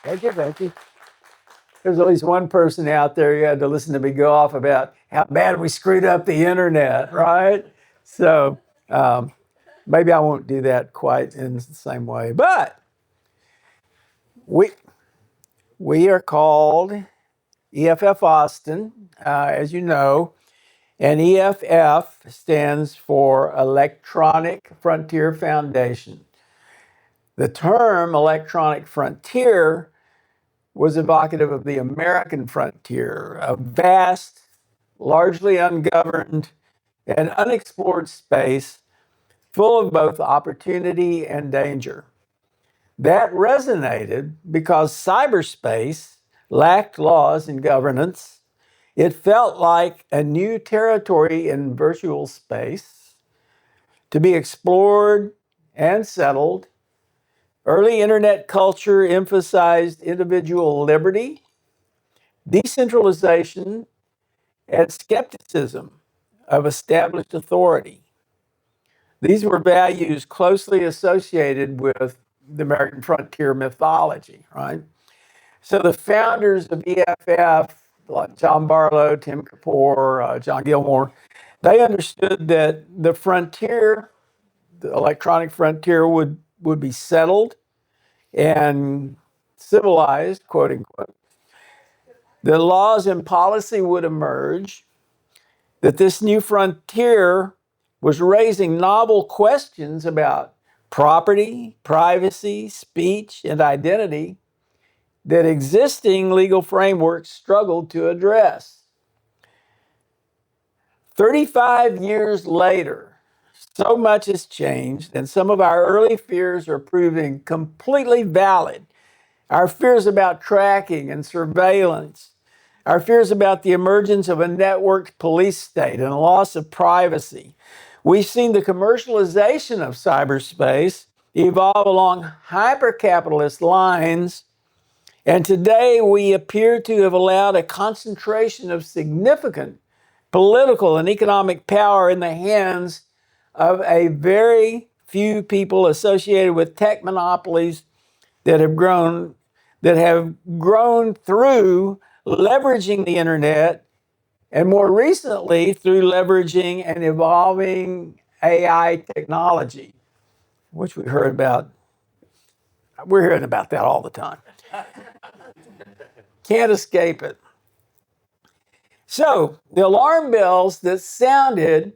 Thank you, thank you. There's at least one person out there who had to listen to me go off about how bad we screwed up the internet, right? So maybe I won't do that quite in the same way. But we are called EFF-Austin, as you know, and EFF stands for Electronic Frontier Foundation. The term electronic frontier was evocative of the American frontier, a vast, largely ungoverned, and unexplored space full of both opportunity and danger. That resonated because cyberspace lacked laws and governance. It felt like a new territory in virtual space to be explored and settled. Early internet culture emphasized individual liberty, decentralization, and skepticism of established authority. These were values closely associated with the American frontier mythology, right? So the founders of EFF, like John Barlow, Tim Kapoor, John Gilmore, they understood that the frontier, the electronic frontier, would be settled and civilized, quote unquote. The laws and policy would emerge, that this new frontier was raising novel questions about property, privacy, speech, and identity that existing legal frameworks struggled to address. 35 years later, so much has changed, and some of our early fears are proving completely valid. Our fears about tracking and surveillance, our fears about the emergence of a networked police state and a loss of privacy. We've seen the commercialization of cyberspace evolve along hyper-capitalist lines, and today we appear to have allowed a concentration of significant political and economic power in the hands of a very few people associated with tech monopolies that have grown through leveraging the internet, and more recently through leveraging and evolving AI technology, which we heard about. We're hearing about that all the time. Can't escape it. So the alarm bells that sounded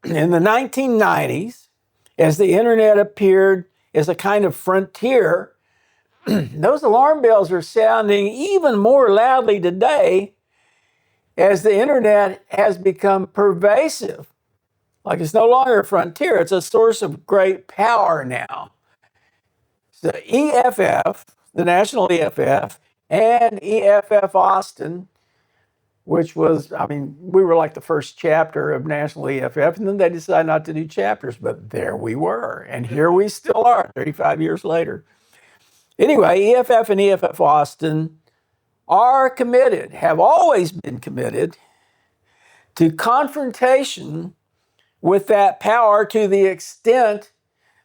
in the 1990s as the internet appeared as a kind of frontier, those alarm bells are sounding even more loudly today as the internet has become pervasive. Like, it's no longer a frontier, it's a source of great power now. So EFF, the National EFF, and EFF-Austin, which was, we were like the first chapter of National EFF, and then they decided not to do chapters, but there we were, and here we still are 35 years later. Anyway, EFF and EFF-Austin are committed, have always been committed to confrontation with that power to the extent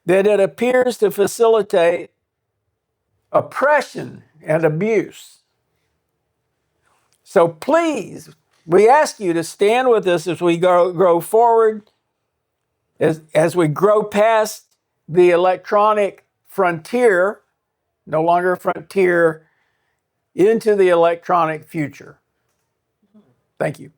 that it appears to facilitate oppression and abuse. So please, we ask you to stand with us as we grow forward, as we grow past the electronic frontier, no longer a frontier, into the electronic future. Thank you.